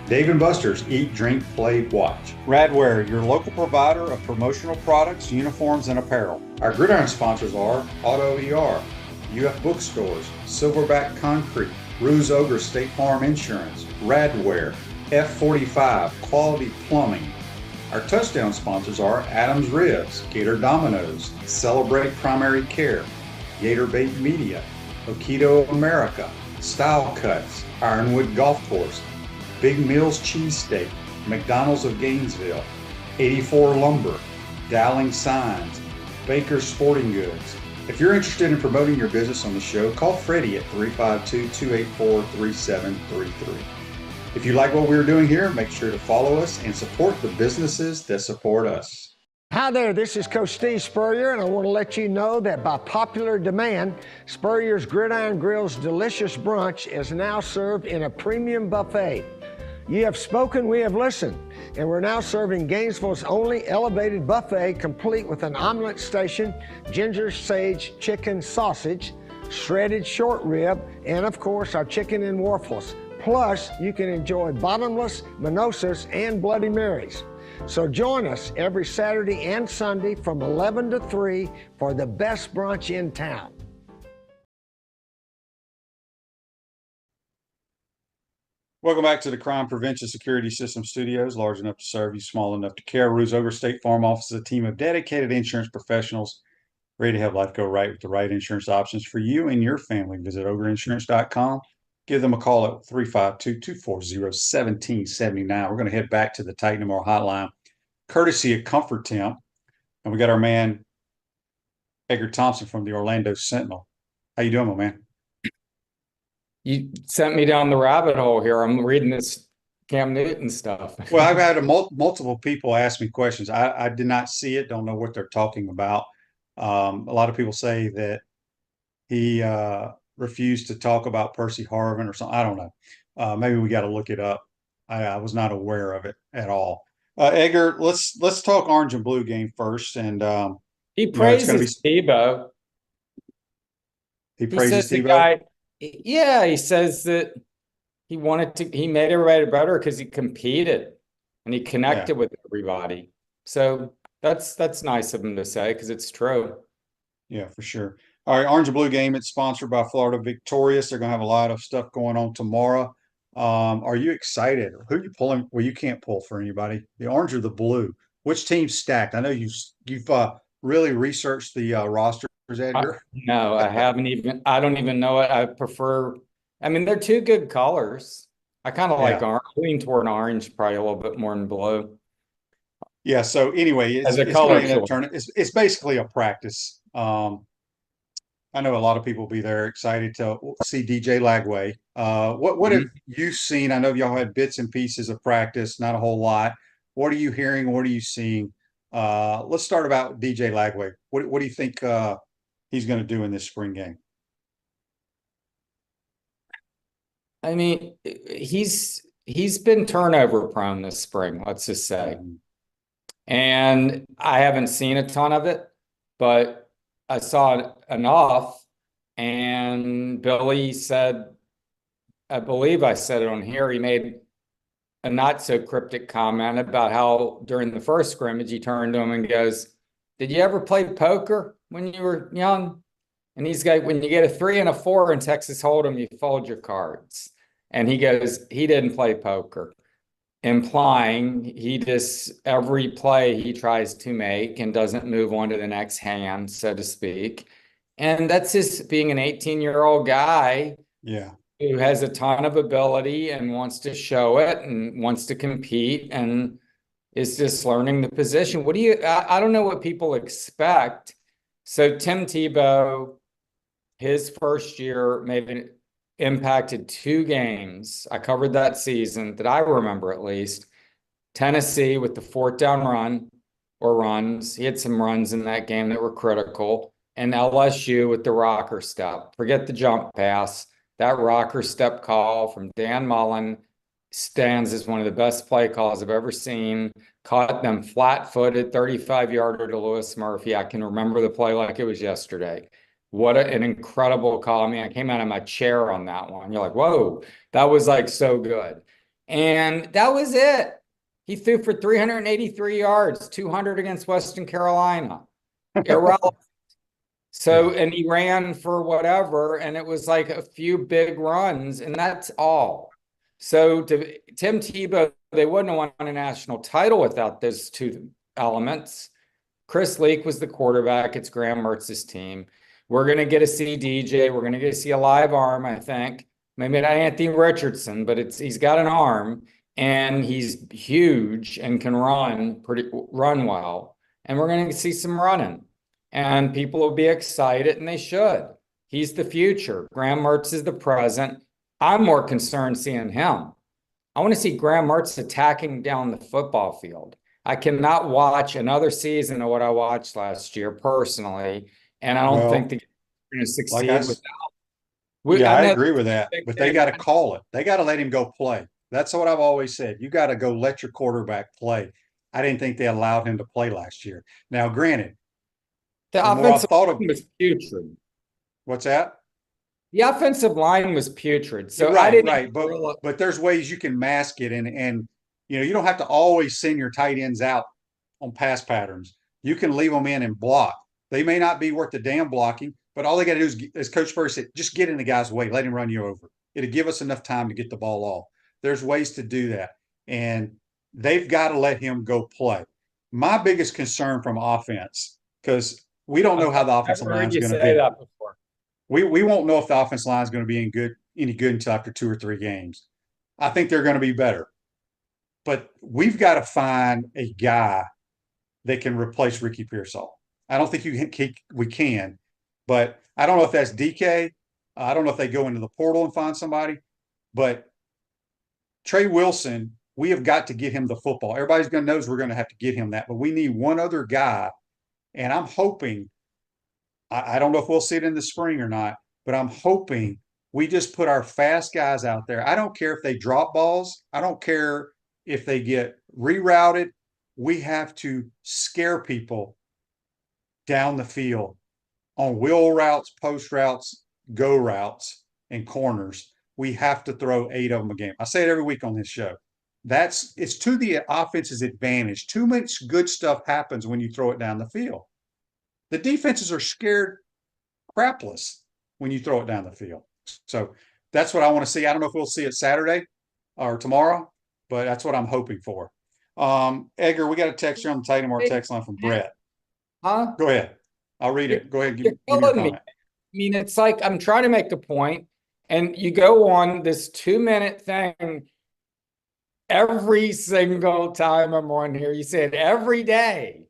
Speaker 2: Dave & Buster's Eat, Drink, Play, Watch. Radware, your local provider of promotional products, uniforms, and apparel. Our gridiron sponsors are Auto ER, UF Bookstores, Silverback Concrete, Ruse Ogre State Farm Insurance, Radware, F45, Quality Plumbing. Our touchdown sponsors are Adams Ribs, Gator Dominoes, Celebrate Primary Care, Gator Bait Media, Okido America, Style Cuts, Ironwood Golf Course, Big Mills Cheesesteak, McDonald's of Gainesville, 84 Lumber, Dowling Signs, Baker's Sporting Goods. If you're interested in promoting your business on the show, call Freddie at 352-284-3733. If you like what we're doing here, make sure to follow us and support the businesses that support us.
Speaker 1: Hi there, this is Coach Steve Spurrier, and I want to let you know that by popular demand, Spurrier's Gridiron Grill's delicious brunch is now served in a premium buffet. You have spoken, we have listened, and we're now serving Gainesville's only elevated buffet, complete with an omelet station, ginger sage chicken sausage, shredded short rib, and of course our chicken and waffles. Plus, you can enjoy bottomless mimosas and Bloody Marys. So join us every Saturday and Sunday from 11 to 3 for the best brunch in town.
Speaker 2: Welcome back to the Crime Prevention Security System Studios, large enough to serve you, small enough to care. Ruse Ogre State Farm offers a team of dedicated insurance professionals ready to have life go right with the right insurance options for you and your family. Visit ogreinsurance.com. Give them a call at 352-240-1779. We're going to head back to the Titan MR hotline, courtesy of Comfort Temp. And we got our man, Edgar Thompson from the Orlando Sentinel. How you doing, my man?
Speaker 5: You sent me down the rabbit hole here. I'm reading this Cam Newton stuff.
Speaker 2: Well, I've had multiple people ask me questions. I did not see it, don't know what they're talking about. A lot of people say that he refused to talk about Percy Harvin or something. I don't know. Maybe we got to look it up. I was not aware of it at all. Edgar, let's talk orange and blue game first. And
Speaker 5: He praises Tebow.
Speaker 2: He praises Tebow.
Speaker 5: Yeah, he says that he made everybody better because he competed and he connected with everybody. So that's nice of him to say because it's true.
Speaker 2: Yeah, for sure. All right, Orange and Blue game. It's sponsored by Florida Victorious. They're going to have a lot of stuff going on tomorrow. Are you excited? Who are you pulling? Well, you can't pull for anybody. The Orange or the Blue? Which team's stacked? I know you've really researched the rosters, Edgar.
Speaker 5: No, I haven't even. I don't even know it. I prefer. I mean, they're two good colors. I kind of like orange. Lean toward orange, probably a little bit more than blue.
Speaker 2: Yeah. So anyway, it's going to turn. It's basically a practice. I know a lot of people will be there excited to see DJ Lagway. What have you seen? I know y'all had bits and pieces of practice, not a whole lot. What are you hearing? What are you seeing? Let's start about DJ Lagway. What do you think he's going to do in this spring game?
Speaker 5: I mean, he's been turnover prone this spring, let's just say. And I haven't seen a ton of it, but I saw enough. And Billy said, I believe I said it on here, he made a not so cryptic comment about how during the first scrimmage, he turned to him and goes, "Did you ever play poker when you were young?" And he's like, "When you get a 3 and a 4 in Texas Hold'em, you fold your cards." And he goes, he didn't play poker, implying he just, every play he tries to make and doesn't move on to the next hand, so to speak. And that's just being an 18-year-old guy.
Speaker 2: Yeah.
Speaker 5: Who has a ton of ability and wants to show it and wants to compete and is just learning the position. I don't know what people expect. So Tim Tebow, his first year impacted 2 games. I covered that season that I remember at least. Tennessee with the 4th down run or runs. He had some runs in that game that were critical. And LSU with the rocker step. Forget the jump pass. That rocker step call from Dan Mullen stands as one of the best play calls I've ever seen. Caught them flat-footed, 35-yarder to Lewis Murphy. I can remember the play like it was yesterday. What an incredible call. I mean, I came out of my chair on that one. You're like, whoa, that was like so good. And that was it. He threw for 383 yards, 200 against Western Carolina. Irrelevant. So, and he ran for whatever, and it was like a few big runs, and that's all. So to Tim Tebow, they wouldn't have won a national title without those 2 elements. Chris Leak was the quarterback. It's Graham Mertz's team. We're going to get to see DJ. We're going to get to see a live arm, I think. Maybe not Anthony Richardson, but he's got an arm, and he's huge and can run well. And we're going to see some running. And people will be excited, and they should. He's the future. Graham Mertz is the present. I'm more concerned seeing him. I want to see Graham Mertz attacking down the football field. I cannot watch another season of what I watched last year personally, and I don't think they're going to succeed without.
Speaker 2: I agree with that, but they got to call it. They got to let him go play. That's what I've always said. You got to go let your quarterback play. I didn't think they allowed him to play last year. Now, granted,
Speaker 5: the offensive line was putrid.
Speaker 2: What's that?
Speaker 5: The offensive line was putrid. So
Speaker 2: right. But there's ways you can mask it, and you don't have to always send your tight ends out on pass patterns. You can leave them in and block. They may not be worth the damn blocking, but all they got to do is, as Coach Spurrier said, just get in the guy's way, let him run you over. It'll give us enough time to get the ball off. There's ways to do that, and they've got to let him go play. My biggest concern from offense, because we don't know how the offensive line is going to be. We won't know if the offensive line is going to be any good until after 2 or 3 games. I think they're going to be better. But we've got to find a guy that can replace Ricky Pearsall. I don't think we can, but I don't know if that's DK. I don't know if they go into the portal and find somebody. But Trey Wilson, we have got to get him the football. Everybody's going to know we're going to have to get him that. But we need one other guy. And I'm hoping, I don't know if we'll see it in the spring or not, but I'm hoping we just put our fast guys out there. I don't care if they drop balls. I don't care if they get rerouted. We have to scare people down the field on wheel routes, post routes, go routes, and corners. We have to throw 8 of them a game. I say it every week on this show. It's to the offense's advantage. Too much good stuff happens when you throw it down the field. The defenses are scared crapless when you throw it down the field. So that's what I want to see. I don't know if we'll see it Saturday or tomorrow, but that's what I'm hoping for. Edgar, we got a text here on the Titan Mark text line from Brett.
Speaker 5: Huh?
Speaker 2: Go ahead. I'll read it. Go ahead. Give me your comment.
Speaker 5: I mean, it's like I'm trying to make a point, and you go on this 2-minute thing every single time I'm on here. You say it every day.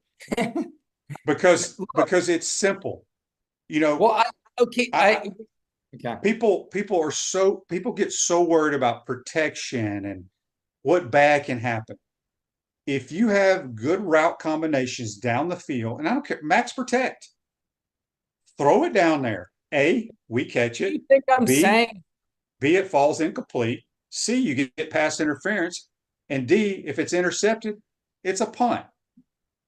Speaker 2: because it's simple. You know,
Speaker 5: well,
Speaker 2: people get so worried about protection and what bad can happen. If you have good route combinations down the field, and I don't care, max protect, throw it down there. A, we catch it.
Speaker 5: You think I'm saying?
Speaker 2: B, it falls incomplete. C, you get pass interference. And D, if it's intercepted, it's a punt.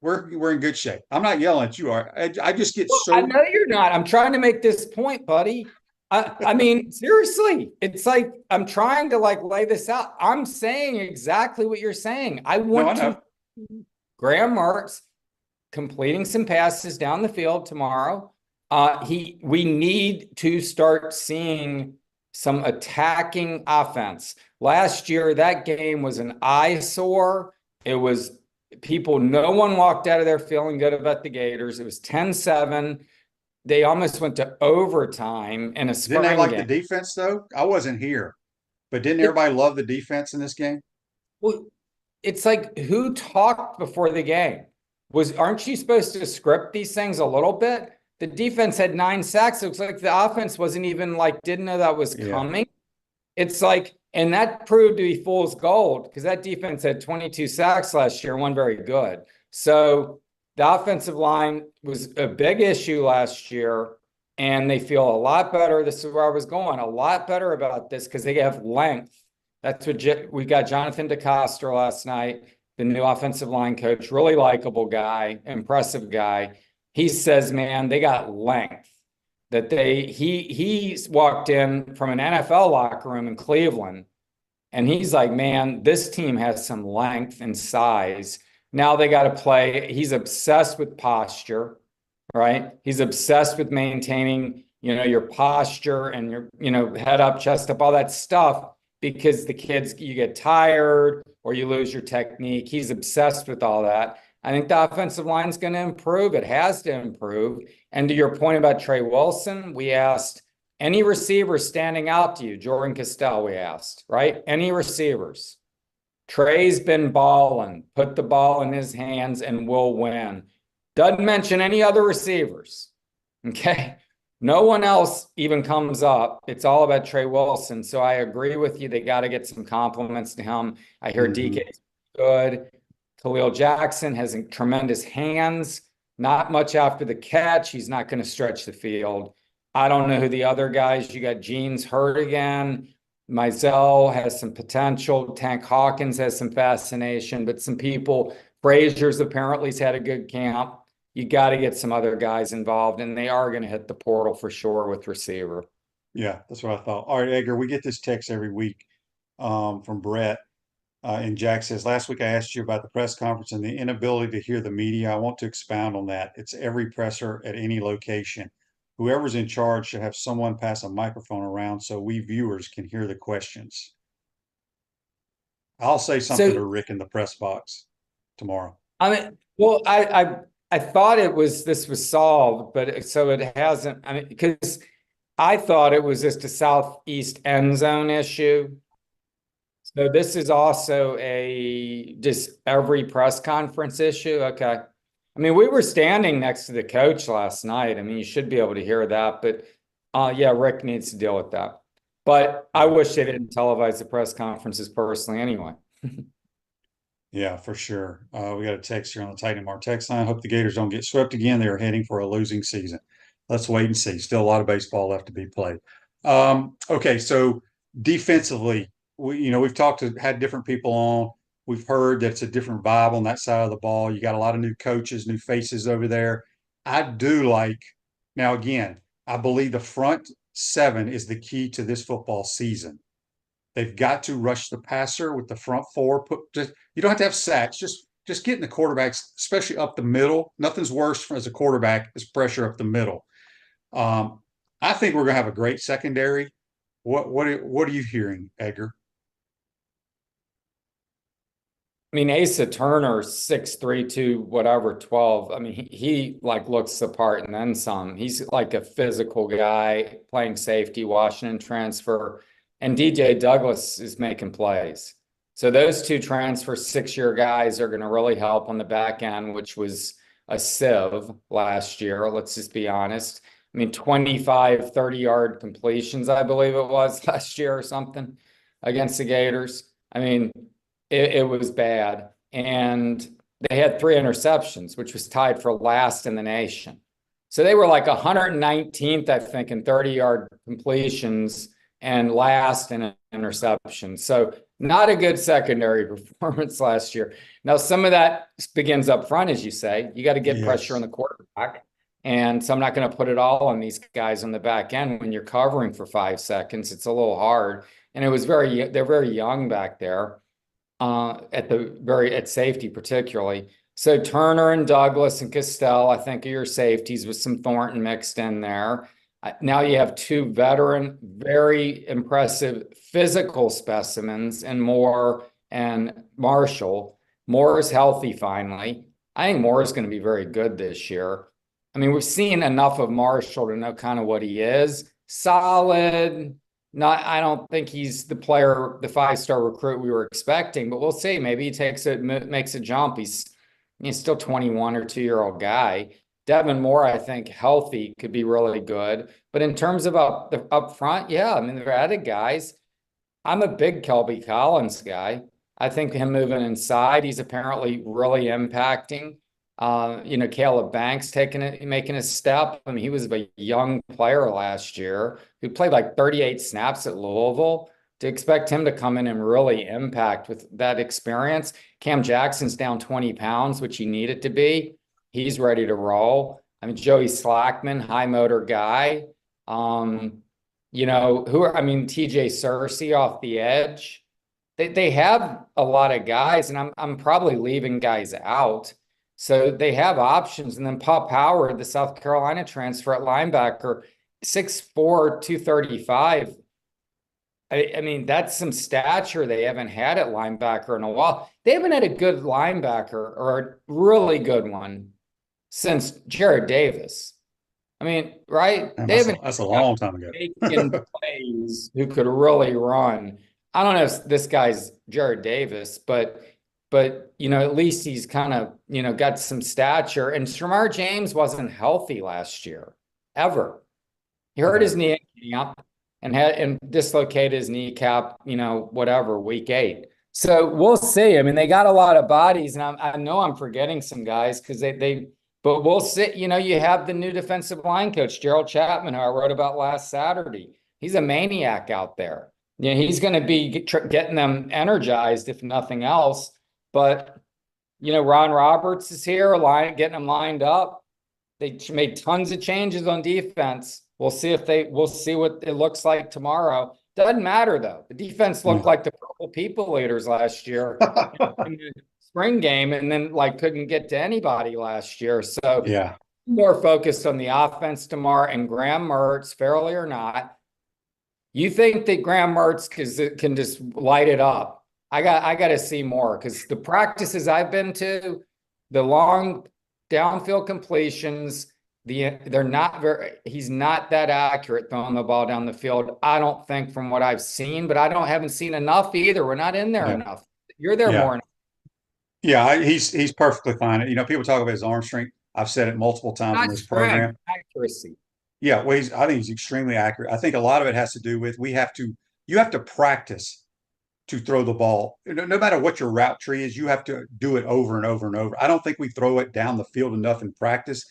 Speaker 2: We're in good shape. I'm not yelling at you. I just get so.
Speaker 5: I know you're not. I'm trying to make this point, buddy. I mean, seriously, it's like I'm trying to lay this out. I'm saying exactly what you're saying. I want to Graham Mertz completing some passes down the field tomorrow. We need to start seeing some attacking offense. Last year, that game was an eyesore. It was no one walked out of there feeling good about the Gators. It was 10-7. They almost went to overtime in a spring game.
Speaker 2: Didn't they like the defense, though? I wasn't here. But didn't everybody love the defense in this game?
Speaker 5: Well, it's like, who talked before the game? Aren't you supposed to script these things a little bit? The defense had 9 sacks. It looks like the offense wasn't even didn't know that was coming. It's like, and that proved to be fool's gold because that defense had 22 sacks last year, one very good. So the offensive line was a big issue last year, and they feel a lot better. This is where I was going, a lot better about this because they have length. That's what we got. Jonathan DeCoster last night, the new offensive line coach, really likable guy, impressive guy. He says, man, they got length. That he walked in from an NFL locker room in Cleveland, and he's like, man, this team has some length and size. Now they got to play. He's obsessed with posture, right? He's obsessed with maintaining, your posture and your, head up, chest up, all that stuff, because the kids, you get tired or you lose your technique. He's obsessed with all that. I think the offensive line is going to improve. It has to improve. And to your point about Trey Wilson, we asked any receivers standing out to you. Jordan Castell, we asked, right? Any receivers. Trey's been balling. Put the ball in his hands and we'll win. Doesn't mention any other receivers. Okay? No one else even comes up. It's all about Trey Wilson. So I agree with you. They got to get some compliments to him. I hear DK's good. Khalil Jackson has tremendous hands, not much after the catch. He's not going to stretch the field. I don't know who the other guys. You got Jeans hurt again. Mizell has some potential. Tank Hawkins has some fascination, but some people, Frazier's apparently has had a good camp. You got to get some other guys involved, and they are going to hit the portal for sure with receiver.
Speaker 2: Yeah, that's what I thought. All right, Edgar, we get this text every week from Brett. And Jack says, last week I asked you about the press conference and the inability to hear the media. I want to expound on that. It's every presser at any location. Whoever's in charge should have someone pass a microphone around so we viewers can hear the questions. I'll say something to Rick in the press box tomorrow.
Speaker 5: I mean, well, I thought this was solved, but so it hasn't. I mean, because I thought it was just a southeast end zone issue. So this is also just every press conference issue. Okay. I mean, we were standing next to the coach last night. I mean, you should be able to hear that, but yeah, Rick needs to deal with that. But I wish they didn't televise the press conferences personally anyway.
Speaker 2: Yeah, for sure. We got a text here on the Titan Mark text line. Hope the Gators don't get swept again. They are heading for a losing season. Let's wait and see. Still a lot of baseball left to be played. Okay, so defensively, we've had different people on. We've heard that it's a different vibe on that side of the ball. You got a lot of new coaches, new faces over there. I do like, now again, I believe the front seven is the key to this football season. They've got to rush the passer with the front four. You don't have to have sacks. Just getting the quarterbacks, especially up the middle. Nothing's worse as a quarterback is pressure up the middle. I think we're going to have a great secondary. What are you hearing, Edgar?
Speaker 5: I mean, Asa Turner, 6'3", 212. I mean, he like looks the part and then some. He's like a physical guy playing safety, Washington transfer. And DJ Douglas is making plays. So those two transfer 6-year guys are going to really help on the back end, which was a sieve last year. Let's just be honest. I mean, 25, 30-yard completions, I believe it was last year or something against the Gators. I mean, it was bad. And they had 3 interceptions, which was tied for last in the nation. So they were like 119th, I think, in 30-yard completions and last in interception. So not a good secondary performance last year. Now, some of that begins up front, as you say. You got to get pressure on the quarterback. And so I'm not going to put it all on these guys on the back end when you're covering for 5 seconds. It's a little hard. And they're very young back there. At safety particularly. So Turner and Douglas and Castell, I think, are your safeties with some Thornton mixed in there. Now you have 2 veteran, very impressive physical specimens in Moore and Marshall. Moore is healthy finally. I think Moore is going to be very good this year. I mean, we've seen enough of Marshall to know kind of what he is. Solid. I don't think he's the player, the 5-star recruit we were expecting, but we'll see. Maybe he makes a jump. He's still 21 or 2-year-old guy. Devin Moore, I think, healthy, could be really good. But in terms of up front, yeah, I mean, they're added guys. I'm a big Kelby Collins guy. I think him moving inside, he's apparently really impacting. Caleb Banks making a step. I mean, he was a young player last year who played like 38 snaps at Louisville. To expect him to come in and really impact with that experience. Cam Jackson's down 20 pounds, which he needed to be. He's ready to roll. I mean, Joey Slackman, high motor guy. TJ Searcy off the edge. They have a lot of guys, and I'm probably leaving guys out. So they have options. And then Pop Howard, the South Carolina transfer at linebacker, 6'4", 235. I mean, that's some stature they haven't had at linebacker in a while. They haven't had a good linebacker or a really good one since Jared Davis. I mean, right?
Speaker 2: That's a long time ago.
Speaker 5: Plays who could really run. I don't know if this guy's Jared Davis, but at least he's kind of, got some stature. And Shamar James wasn't healthy last year, ever. He hurt his knee and dislocated his kneecap, week 8. So we'll see. I mean, they got a lot of bodies, and I know I'm forgetting some guys because but we'll see. You have the new defensive line coach, Gerald Chapman, who I wrote about last Saturday. He's a maniac out there. He's going to be getting them energized, if nothing else. But, Ron Roberts is here, getting them lined up. They made tons of changes on defense. We'll see what it looks like tomorrow. Doesn't matter, though. The defense looked like the Purple People Eaters last year in the spring game, and then couldn't get to anybody last year. So
Speaker 2: yeah,
Speaker 5: more focused on the offense tomorrow. And Graham Mertz, fairly or not, you think that Graham Mertz can just light it up? I got to see more, because the practices I've been to, the long downfield completions, they're not he's not that accurate throwing the ball down the field, I don't think, from what I've seen, but haven't seen enough either. We're not in there enough. You're there more.
Speaker 2: Yeah, he's perfectly fine. People talk about his arm strength. I've said it multiple times in this program.
Speaker 5: Accuracy.
Speaker 2: Yeah, well, I think he's extremely accurate. I think a lot of it has to do with you have to practice to throw the ball. No matter what your route tree is, you have to do it over and over and over. I don't think we throw it down the field enough in practice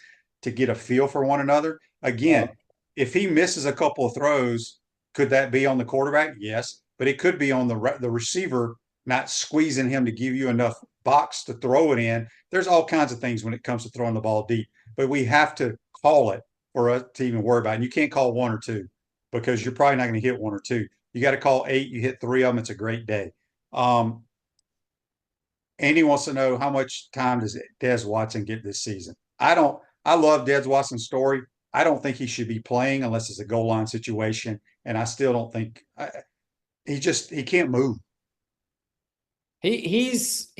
Speaker 2: to get a feel for one another. Again, if he misses a couple of throws, could that be on the quarterback? Yes, but it could be on the receiver not squeezing him to give you enough box to throw it in. There's all kinds of things when it comes to throwing the ball deep. but we have to call it for us to even worry about it. And you can't call 1 or 2 because you're probably not going to hit 1 or 2. You got to call 8. You hit 3 of them. It's a great day. Andy wants to know how much time does Des Watson get this season? I love Des Watson's story. I don't think he should be playing unless it's a goal line situation. And I still don't think he can't move.
Speaker 5: He's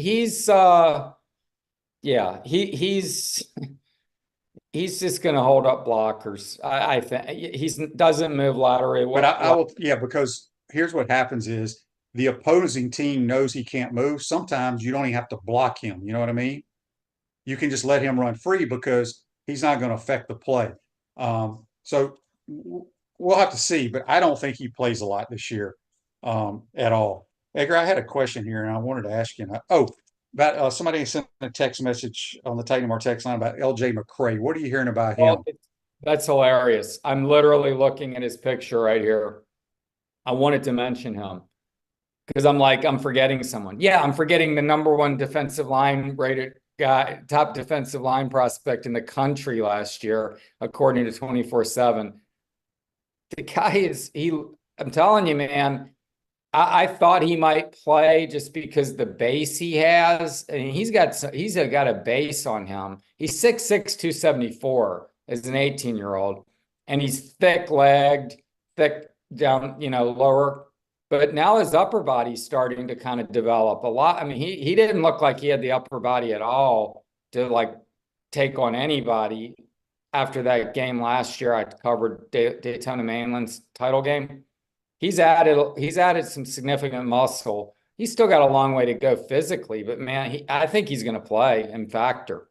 Speaker 5: just going to hold up blockers. I think he doesn't move laterally.
Speaker 2: But because here's what happens is the opposing team knows he can't move. Sometimes you don't even have to block him. You know what I mean? You can just let him run free because he's not going to affect the play. So we'll have to see, but I don't think he plays a lot this year at all. Edgar, I had a question here, and I wanted to ask you. About somebody sent a text message on the Titan Mar text line about LJ McCray. What are you hearing about him?
Speaker 5: That's hilarious. I'm literally looking at his picture right here. I wanted to mention him because I'm forgetting someone. Yeah, I'm forgetting the #1 defensive line rated guy, top defensive line prospect in the country last year, according to 24/7. The guy I'm telling you, man, I thought he might play just because the base he has. I mean, he's got a base on him. He's 6'6", 274 as an 18-year-old, and he's thick-legged, thick down, lower. But now his upper body's starting to kind of develop a lot. I mean, he didn't look like he had the upper body at all to take on anybody after that game last year. I covered Daytona Mainland's title game. He's added some significant muscle. He's still got a long way to go physically, but man, I think he's going to play and factor.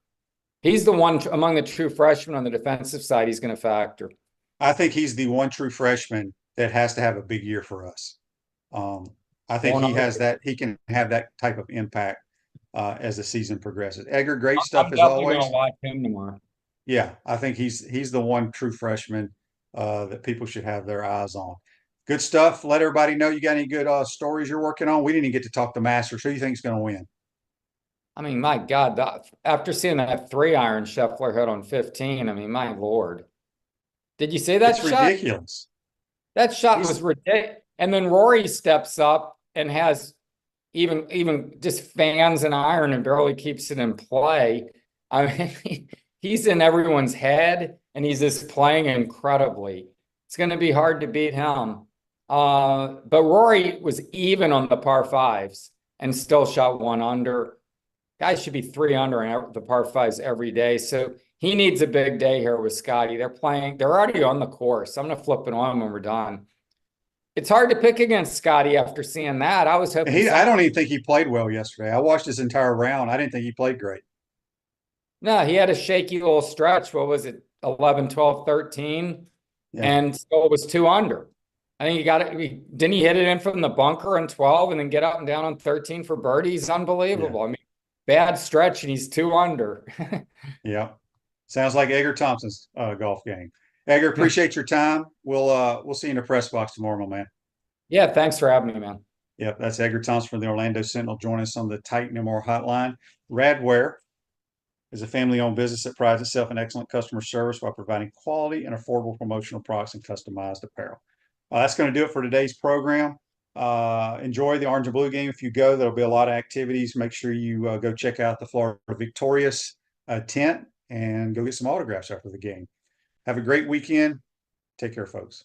Speaker 5: He's the one among the true freshmen on the defensive side. He's going to factor.
Speaker 2: I think he's the one true freshman that has to have a big year for us. I think he has that. He can have that type of impact as the season progresses. Edgar, great stuff as always.
Speaker 5: I'm going to watch him tomorrow.
Speaker 2: Yeah, I think he's the one true freshman that people should have their eyes on. Good stuff. Let everybody know you got any good stories you're working on. We didn't even get to talk to Masters. Who do you think is going to win?
Speaker 5: I mean, my God, after seeing that 3-iron Scheffler hit on 15, I mean, my Lord. Did you see that shot?
Speaker 2: It's ridiculous.
Speaker 5: That shot was ridiculous. And then Rory steps up and has even just fans an iron and barely keeps it in play. I mean, he's in everyone's head, and he's just playing incredibly. It's going to be hard to beat him. But Rory was even on the par 5s and still shot 1 under. Guys should be 3 under in the par 5s every day. So he needs a big day here with Scotty. They're already on the course. I'm going to flip it on when we're done. It's hard to pick against Scotty after seeing that. I was hoping.
Speaker 2: I don't even think he played well yesterday. I watched his entire round. I didn't think he played great.
Speaker 5: No, he had a shaky little stretch. What was it? 11, 12, 13. Yeah. And so it was 2 under. I think didn't he hit it in from the bunker on 12 and then get up and down on 13 for birdie? He's unbelievable. Yeah. I mean, bad stretch and he's 2 under.
Speaker 2: Yeah. Sounds like Edgar Thompson's golf game. Edgar, appreciate your time. We'll see you in the press box tomorrow, my man.
Speaker 5: Yeah, thanks for having me, man.
Speaker 2: Yep, that's Edgar Thompson from the Orlando Sentinel. Join us on the Titan MR hotline. Radware is a family-owned business that prides itself in excellent customer service while providing quality and affordable promotional products and customized apparel. That's going to do it for today's program. Enjoy the Orange and Blue game. If you go, there'll be a lot of activities. Make sure you go check out the Florida Victorious tent and go get some autographs after the game. Have a great weekend. Take care, folks.